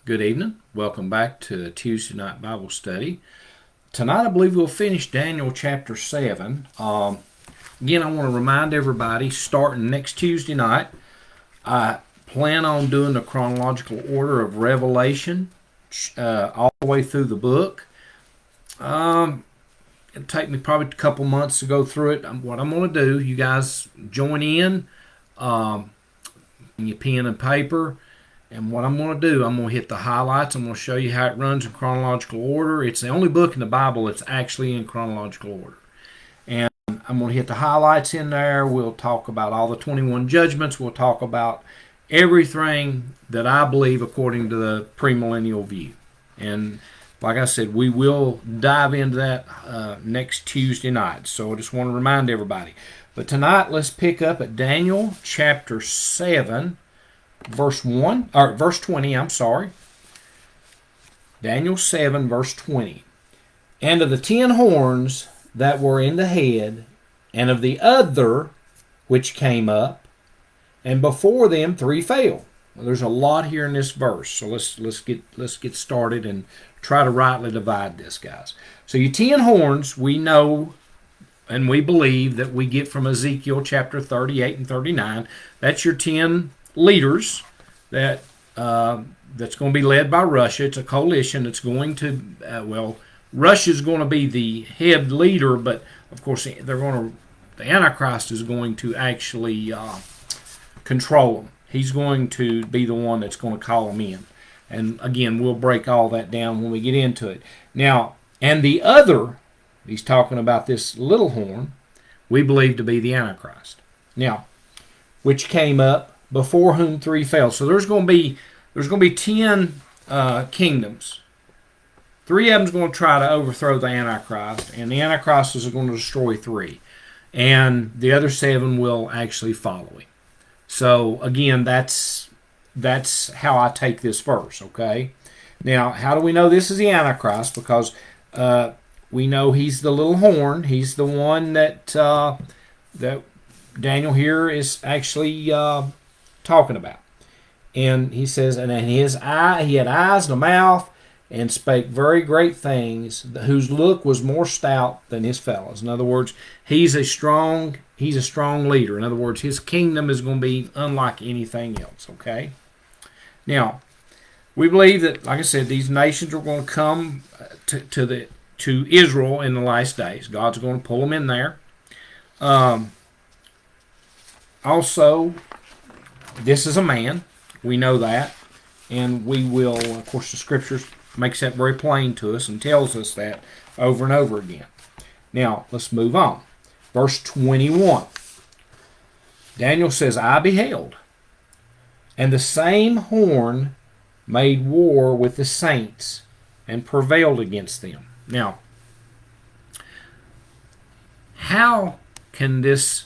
Good evening. Welcome back to Tuesday night Bible study. Tonight, I believe we'll finish Daniel chapter 7. Again, I want to remind everybody, starting next Tuesday night, I plan on doing the chronological order of Revelation all the way through the book. It'll take me probably a couple months to go through it. What I'm going to do, you guys join in, your pen and paper. And what I'm going to do, I'm going to hit the highlights. I'm going to show you how it runs in chronological order. It's the only book in the Bible that's actually in chronological order. And I'm going to hit the highlights in there. We'll talk about all the 21 judgments. We'll talk about everything that I believe according to the premillennial view. And like I said, we will dive into that next Tuesday night. So I just want to remind everybody. But tonight, let's pick up at Daniel chapter 7. Verse 20, Daniel 7, verse 20. And of the 10 horns that were in the head, and of the other which came up, and before them 3 fell. Well, there's a lot here in this verse, so let's get started and try to rightly divide this, guys. So your 10 horns, we know and we believe that we get from Ezekiel chapter 38 and 39. That's your 10 leaders that's going to be led by Russia. It's a coalition that's going to, Russia's going to be the head leader, but of course the Antichrist is going to actually control them. He's going to be the one that's going to call them in. And again, we'll break all that down when we get into it. Now, and the other, he's talking about this little horn, we believe to be the Antichrist. Now, which came up, before whom 3 fell. So there's going to be 10 kingdoms. 3 of them's going to try to overthrow the Antichrist, and the Antichrist is going to destroy 3, and the other 7 will actually follow him. So again, that's how I take this verse. Okay. Now, how do we know this is the Antichrist? Because we know he's the little horn. He's the one that Daniel here is actually talking about. And he says, and in his eye, he had eyes and a mouth, and spake very great things, whose look was more stout than his fellows. In other words, he's a strong leader. In other words, his kingdom is going to be unlike anything else. Okay. Now, we believe that, like I said, these nations are going to come to Israel in the last days. God's going to pull them in there. Also, this is a man. We know that. And we will, of course, the Scriptures makes that very plain to us and tells us that over and over again. Now, let's move on. Verse 21. Daniel says, I beheld, and the same horn made war with the saints and prevailed against them. Now, how can this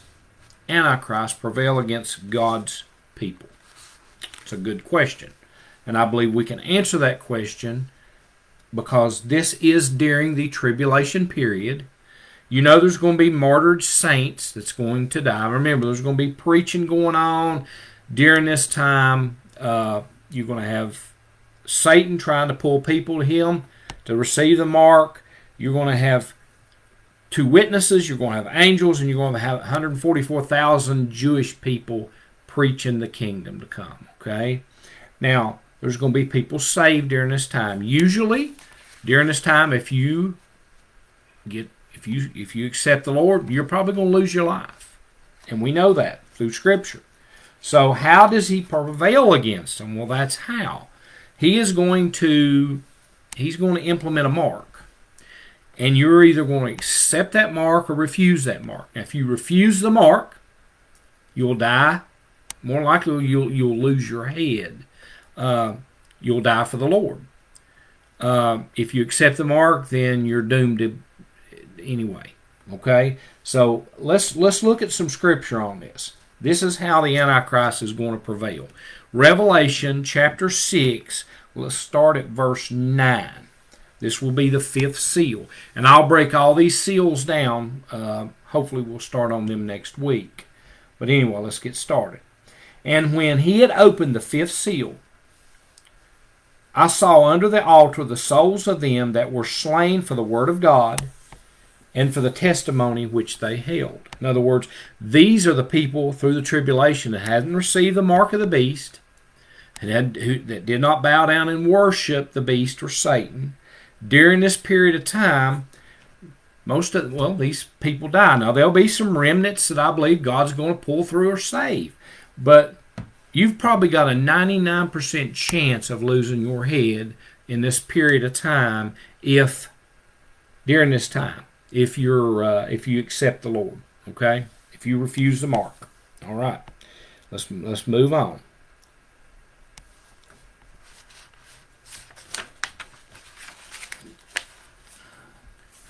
Antichrist prevail against God's people? It's a good question. And I believe we can answer that question because this is during the tribulation period. You know there's going to be martyred saints that's going to die. Remember, there's going to be preaching going on during this time. You're going to have Satan trying to pull people to him to receive the mark. You're going to have 2 witnesses. You're going to have angels, and you're going to have 144,000 Jewish people preaching the kingdom to come. Okay? Now, there's going to be people saved during this time. Usually, during this time, if you accept the Lord, you're probably going to lose your life. And we know that through Scripture. So how does he prevail against them? Well, that's how. He's going to implement a mark. And you're either going to accept that mark or refuse that mark. Now, if you refuse the mark, you'll die. More likely, you'll lose your head. You'll die for the Lord. If you accept the mark, then you're doomed to anyway. Okay? So let's look at some scripture on this. This is how the Antichrist is going to prevail. Revelation chapter 6, let's start at verse 9. This will be the 5th seal. And I'll break all these seals down. Hopefully we'll start on them next week. But anyway, let's get started. And when he had opened the 5th seal, I saw under the altar the souls of them that were slain for the word of God and for the testimony which they held. In other words, these are the people through the tribulation that hadn't received the mark of the beast, that did not bow down and worship the beast or Satan. During this period of time, these people die. Now, there'll be some remnants that I believe God's going to pull through or save. But you've probably got a 99% chance of losing your head in this period of time during this time, if you accept the Lord, okay? If you refuse the mark. All right. Let's move on.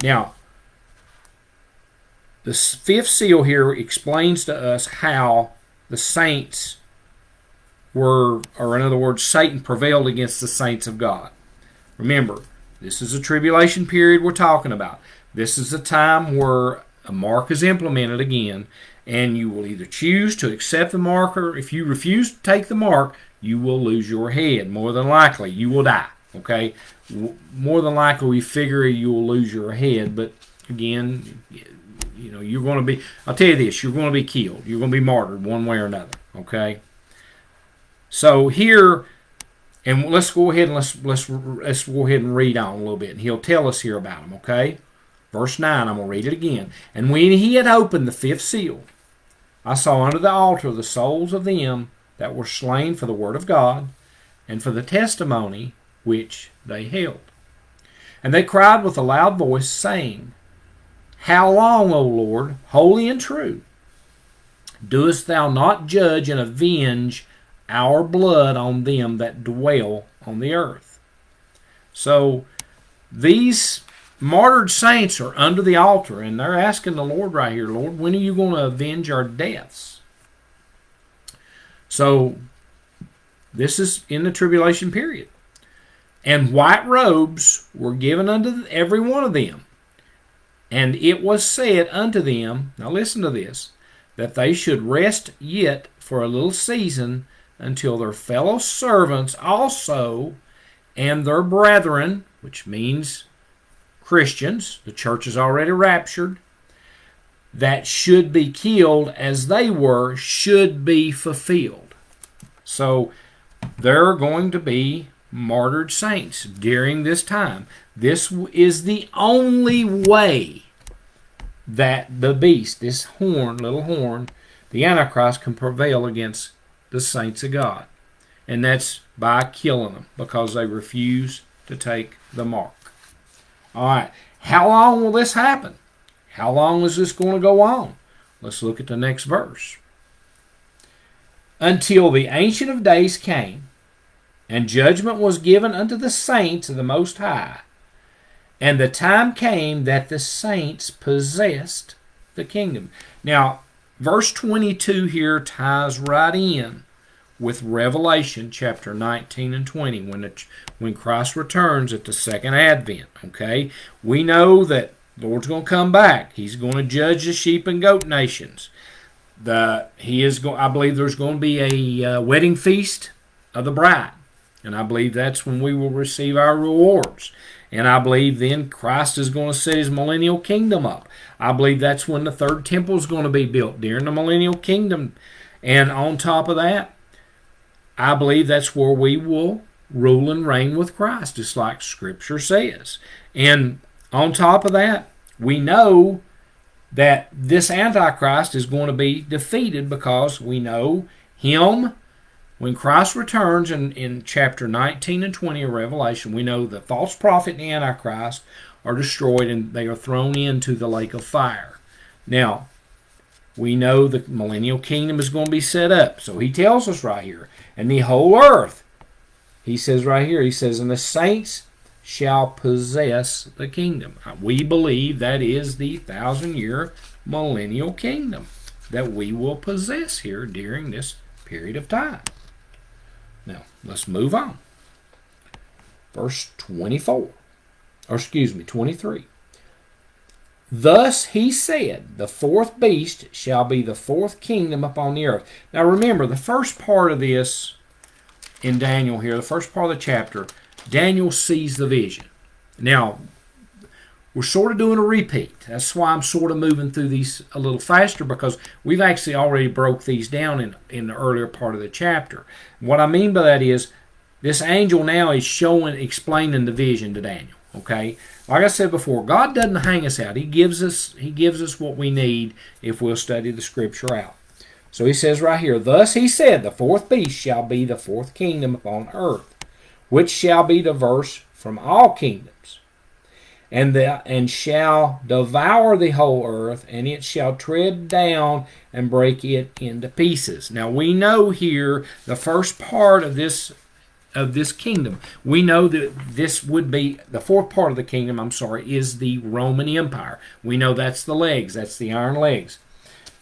Now, the fifth seal here explains to us how the saints in other words, Satan prevailed against the saints of God. Remember, this is a tribulation period we're talking about. This is a time where a mark is implemented again, and you will either choose to accept the mark, or if you refuse to take the mark, you will lose your head. More than likely, you will die. Okay? More than likely, we figure you will lose your head, but again, you're going to be, I'll tell you this, you're going to be killed. You're going to be martyred one way or another. Okay? So here, and let's go ahead and let's go ahead and read on a little bit, and he'll tell us here about them. Okay? Verse 9, I'm going to read it again. And when he had opened the fifth seal, I saw under the altar the souls of them that were slain for the word of God and for the testimony which they held. And they cried with a loud voice, saying, How long, O Lord, holy and true, doest thou not judge and avenge our blood on them that dwell on the earth? So these martyred saints are under the altar, and they're asking the Lord right here, Lord, when are you going to avenge our deaths? So this is in the tribulation period. And white robes were given unto every one of them. And it was said unto them, now listen to this, that they should rest yet for a little season until their fellow servants also and their brethren, which means Christians, the church is already raptured, that should be killed as they were, should be fulfilled. So there are going to be martyred saints during this time. This is the only way that the beast, this little horn, the Antichrist, can prevail against the saints of God. And that's by killing them, because they refuse to take the mark. All right, how long will this happen? How long is this going to go on? Let's look at the next verse. Until the Ancient of Days came, and judgment was given unto the saints of the Most High, and the time came that the saints possessed the kingdom. Now, verse 22 here ties right in with Revelation chapter 19 and 20, when Christ returns at the second advent. Okay, we know that the Lord's going to come back. He's going to judge the sheep and goat nations. I believe there's going to be a wedding feast of the bride, and I believe that's when we will receive our rewards. And I believe then Christ is going to set his millennial kingdom up. I believe that's when the third temple is going to be built, during the millennial kingdom. And on top of that, I believe that's where we will rule and reign with Christ, just like Scripture says. And on top of that, we know that this Antichrist is going to be defeated, because we know him. When Christ returns in chapter 19 and 20 of Revelation, we know the false prophet and the Antichrist are destroyed, and they are thrown into the lake of fire. Now, we know the millennial kingdom is going to be set up. So he tells us right here, and the whole earth, he says right here, he says, and the saints shall possess the kingdom. We believe that is the 1,000-year millennial kingdom that we will possess here during this period of time. Now, let's move on. Verse 23. Thus he said, the fourth beast shall be the fourth kingdom upon the earth. Now remember, the first part of this in Daniel here, the first part of the chapter, Daniel sees the vision. Now, we're sort of doing a repeat. That's why I'm sort of moving through these a little faster, because we've actually already broke these down in the earlier part of the chapter. What I mean by that is this angel now is explaining the vision to Daniel. Okay? Like I said before, God doesn't hang us out. He gives us what we need if we'll study the Scripture out. So he says right here, thus he said, the fourth beast shall be the fourth kingdom upon earth, which shall be diverse from all kingdoms, and shall devour the whole earth, and it shall tread down and break it into pieces. Now we know here the first part of this kingdom. We know that this would be the fourth part of the kingdom. Is the Roman Empire. We know that's the legs. That's the iron legs.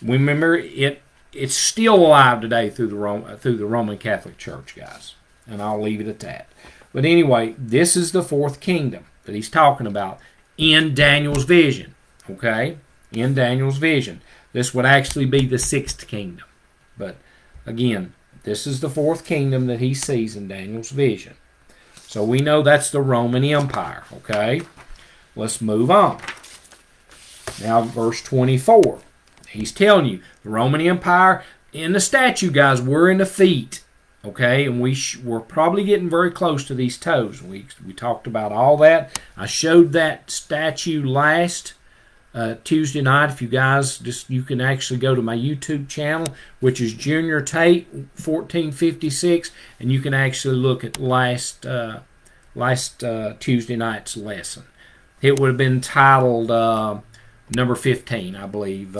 We remember it. It's still alive today through the Roman Catholic Church, guys. And I'll leave it at that. But anyway, this is the fourth kingdom that he's talking about in Daniel's vision. Okay? In Daniel's vision. This would actually be the sixth kingdom. But again, this is the fourth kingdom that he sees in Daniel's vision. So we know that's the Roman Empire. Okay? Let's move on. Now, verse 24. He's telling you, the Roman Empire, in the statue, guys, we're in the feet. Okay, and we're probably getting very close to these toes. We talked about all that. I showed that statue last Tuesday night. If you guys you can actually go to my YouTube channel, which is Junior Tate 1456, and you can actually look at last Tuesday night's lesson. It would have been titled number 15, I believe.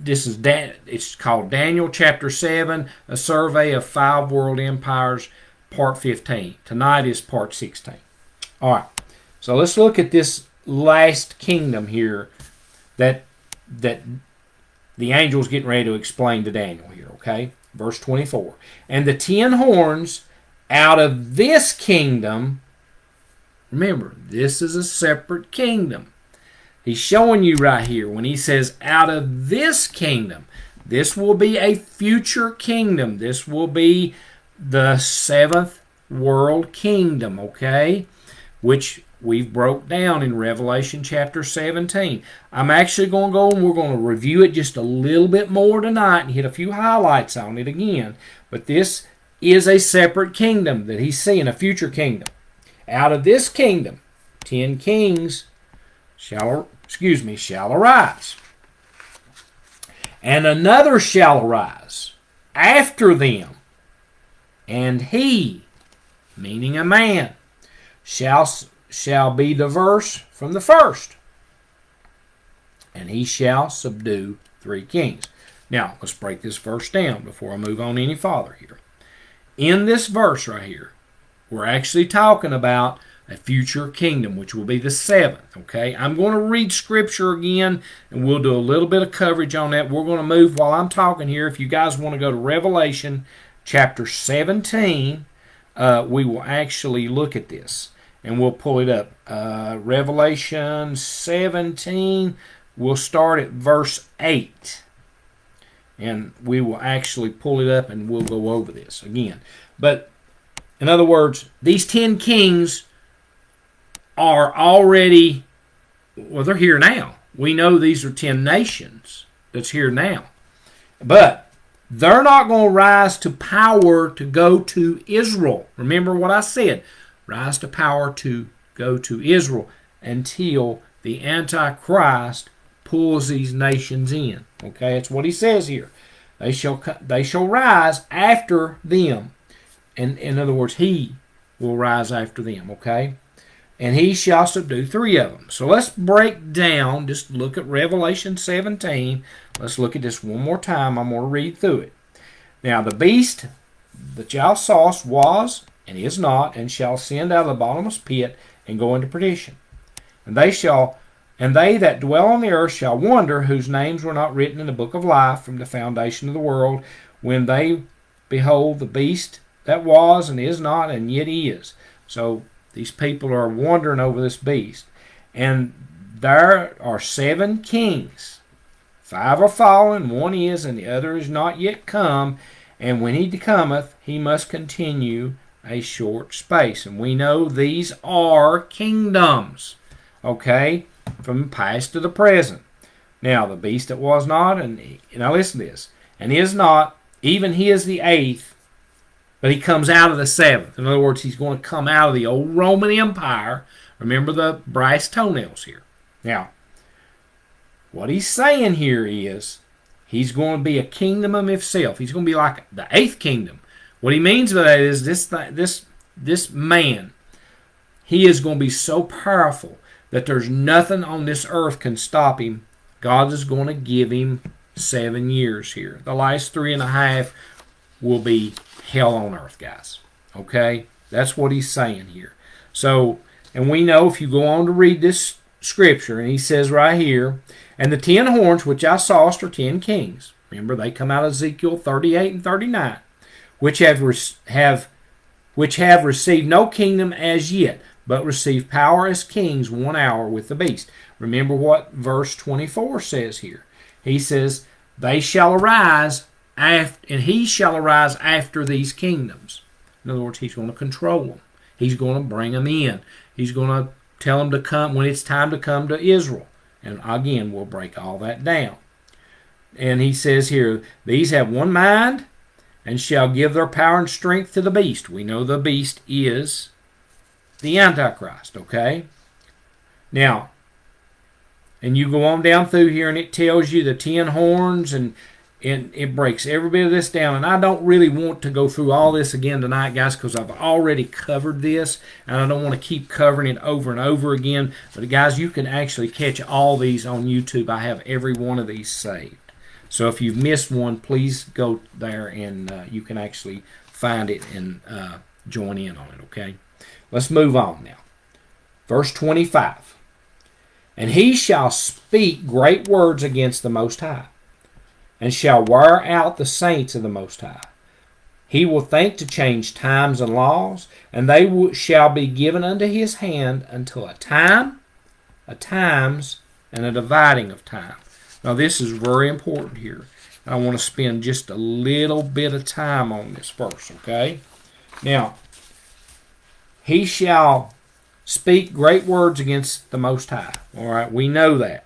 It's called Daniel chapter 7, a survey of 5 world empires, part 15. Tonight is part 16. All right, so let's look at this last kingdom here that the angel's getting ready to explain to Daniel here, okay? Verse 24. And the 10 horns out of this kingdom, remember, this is a separate kingdom. He's showing you right here when he says out of this kingdom. This will be a future kingdom. This will be the 7th world kingdom, okay? Which we've broke down in Revelation chapter 17. I'm actually going to go and we're going to review it just a little bit more tonight and hit a few highlights on it again. But this is a separate kingdom that he's seeing, a future kingdom. Out of this kingdom, 10 kings shall arise. And another shall arise after them, and he, meaning a man, shall be diverse from the first, and he shall subdue 3 kings. Now, let's break this verse down before I move on any farther here. In this verse right here, we're actually talking about a future kingdom, which will be the 7th, okay? I'm going to read Scripture again, and we'll do a little bit of coverage on that. We're going to move while I'm talking here. If you guys want to go to Revelation chapter 17, we will actually look at this, and we'll pull it up. Revelation 17, we'll start at verse 8, and we will actually pull it up, and we'll go over this again. But, in other words, these 10 kings are already, well, they're here now. We know these are 10 nations that's here now. But they're not going to rise to power to go to Israel. Remember what I said. Rise to power to go to Israel until the Antichrist pulls these nations in. Okay, that's what he says here. They shall rise after them. And in other words, he will rise after them. Okay? And he shall subdue 3 of them. So let's break down, just look at Revelation 17. Let's look at this one more time. I'm going to read through it. Now, the beast that thou sawest was, and is not, and shall ascend out of the bottomless pit, and go into perdition. And they that dwell on the earth shall wonder, whose names were not written in the book of life from the foundation of the world, when they behold the beast that was, and is not, and yet is. So, these people are wondering over this beast. And there are 7 kings. 5 are fallen, 1 is, and the other is not yet come. And when he cometh, he must continue a short space. And we know these are kingdoms, okay, from the past to the present. Now, the beast that was not, and now listen to this, and is not, even he is the eighth, but he comes out of the seventh. In other words, he's going to come out of the old Roman Empire. Remember the brass toenails here. Now, what he's saying here is he's going to be a kingdom of himself. He's going to be like the eighth kingdom. What he means by that is this man, he is going to be so powerful that there's nothing on this earth can stop him. God is going to give him 7 years here. The last 3.5 will be hell on earth, guys. Okay? That's what he's saying here. So, and we know if you go on to read this scripture, and he says right here, and the 10 horns which I saw are 10 kings. Remember, they come out of Ezekiel 38 and 39, which have received no kingdom as yet, but receive power as kings 1 hour with the beast. Remember what verse 24 says here. He says, they shall arise, and he shall arise after these kingdoms. In other words, he's going to control them. He's going to bring them in. He's going to tell them to come when it's time to come to Israel. And again, we'll break all that down. And he says here, these have one mind and shall give their power and strength to the beast. We know the beast is the Antichrist, okay? Now, and you go on down through here and it tells you the 10 horns and it breaks every bit of this down. And I don't really want to go through all this again tonight, guys, because I've already covered this. And I don't want to keep covering it over and over again. But, guys, you can actually catch all these on YouTube. I have every one of these saved. So if you've missed one, please go there and you can actually find it and join in on it, okay? Let's move on now. Verse 25. And he shall speak great words against the Most High, and shall wear out the saints of the Most High. He will think to change times and laws, and they shall be given unto his hand until a time, a times, and a dividing of time. Now this is very important here. I want to spend just a little bit of time on this verse, okay? Now, he shall speak great words against the Most High. All right, we know that.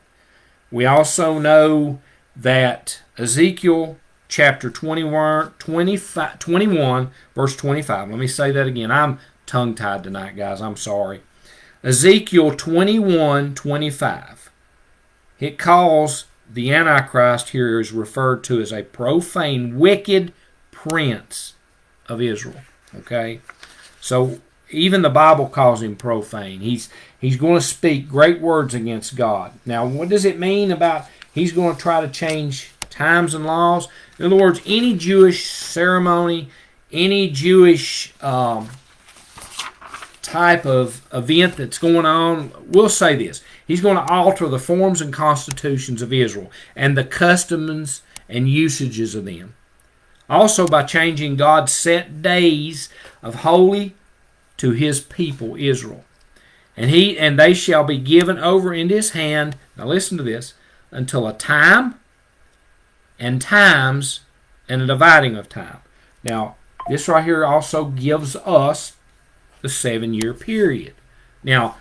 We also know that Ezekiel chapter 21, verse 25. Let me say that again. I'm tongue-tied tonight, guys. I'm sorry. Ezekiel 21:25. It calls the Antichrist here is referred to as a profane, wicked prince of Israel. Okay? So even the Bible calls him profane. He's going to speak great words against God. Now, what does it mean about he's going to try to change times and laws? In other words, any Jewish ceremony, any Jewish type of event that's going on, we'll say this. He's going to alter the forms and constitutions of Israel and the customs and usages of them. Also by changing God's set days of holy to his people Israel. And they shall be given over into his hand, now listen to this, until a time and times and a dividing of time. Now, this right here also gives us the 7-year period. Now,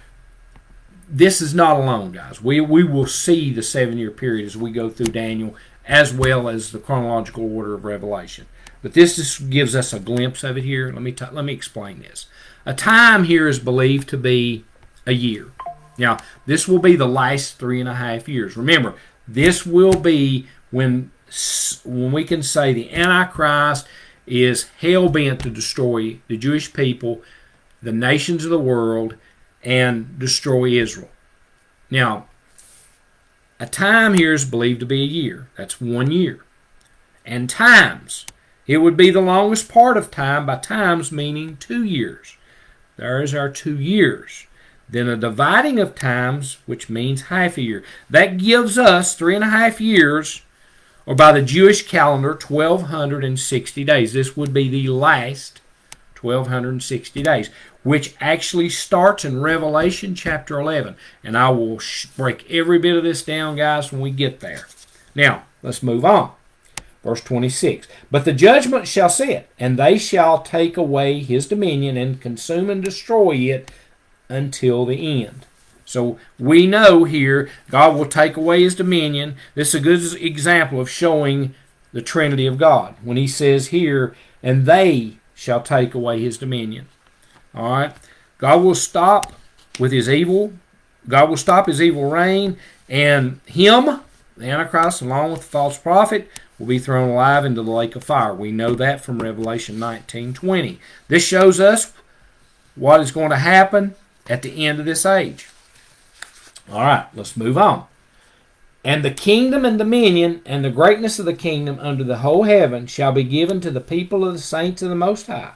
this is not alone, guys. We will see the 7-year period as we go through Daniel, as well as the chronological order of Revelation. But this just gives us a glimpse of it here. Let me explain this. A time here is believed to be a year. Now, this will be the last 3.5 years. Remember, this will be when we can say the Antichrist is hell-bent to destroy the Jewish people, the nations of the world, and destroy Israel. Now, a time here is believed to be a year. That's 1 year. And times, it would be the longest part of time, by times meaning 2 years. There is our 2 years. Then a dividing of times, which means half a year. That gives us 3.5 years, or by the Jewish calendar, 1,260 days. This would be the last 1,260 days, which actually starts in Revelation chapter 11. And I will break every bit of this down, guys, when we get there. Now, let's move on. Verse 26. But the judgment shall sit, and they shall take away his dominion and consume and destroy it until the end. So we know here God will take away his dominion. This is a good example of showing the Trinity of God. When he says here, and they shall take away his dominion. All right. God will stop with his evil. God will stop his evil reign, and him, the Antichrist, along with the false prophet, will be thrown alive into the lake of fire. We know that from Revelation 19:20. This shows us what is going to happen at the end of this age. All right, let's move on. And the kingdom and dominion and the greatness of the kingdom under the whole heaven shall be given to the people of the saints of the Most High,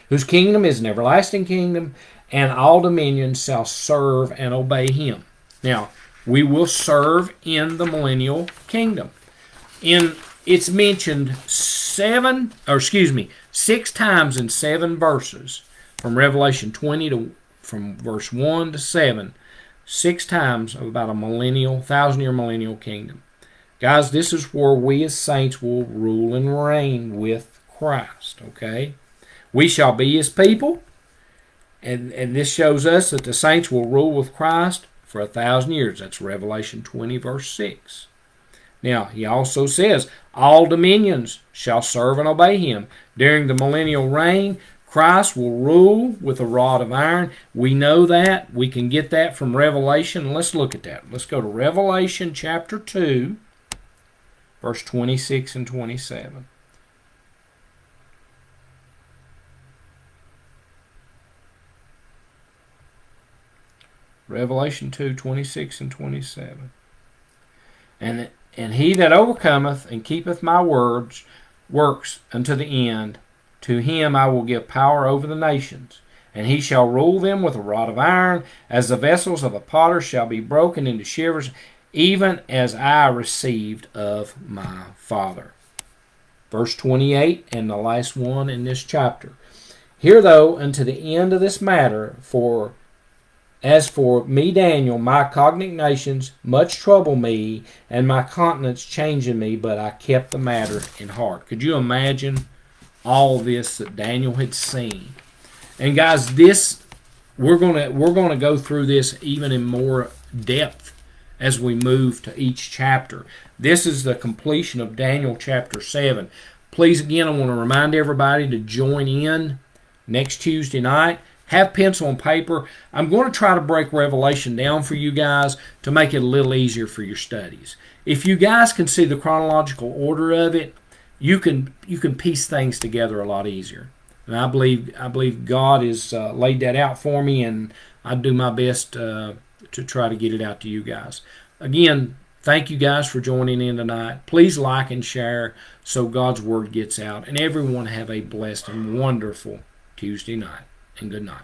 whose kingdom is an everlasting kingdom, and all dominions shall serve and obey him. Now, we will serve in the millennial kingdom. It's mentioned 6 times in 7 verses from Revelation 20 from verse 1 to 7. 6 times about a 1,000-year millennial kingdom. Guys, this is where we as saints will rule and reign with Christ, okay? We shall be his people, and this shows us that the saints will rule with Christ for 1,000 years. That's Revelation 20, verse 6. Now, he also says, all dominions shall serve and obey him. During the millennial reign, Christ will rule with a rod of iron. We know that. We can get that from Revelation. Let's look at that. Let's go to Revelation chapter 2, verse 26 and 27. Revelation 2, 26 and 27. And he that overcometh and keepeth my works unto the end, to him I will give power over the nations, and he shall rule them with a rod of iron, as the vessels of a potter shall be broken into shivers, even as I received of my Father. Verse 28, and the last one in this chapter. Hear, though, unto the end of this matter, for as for me, Daniel, my cogitations much trouble me, and my countenance changing me, but I kept the matter in heart. Could you imagine all this that Daniel had seen? And guys, this we're gonna go through this even in more depth as we move to each chapter. This is the completion of Daniel chapter 7. Please, again, I want to remind everybody to join in next Tuesday night. Have pencil and paper. I'm going to try to break Revelation down for you guys to make it a little easier for your studies. If you guys can see the chronological order of it, you can piece things together a lot easier. And I believe God has laid that out for me, and I do my best to try to get it out to you guys. Again, thank you guys for joining in tonight. Please like and share so God's word gets out. And everyone have a blessed and wonderful Tuesday night. And good night.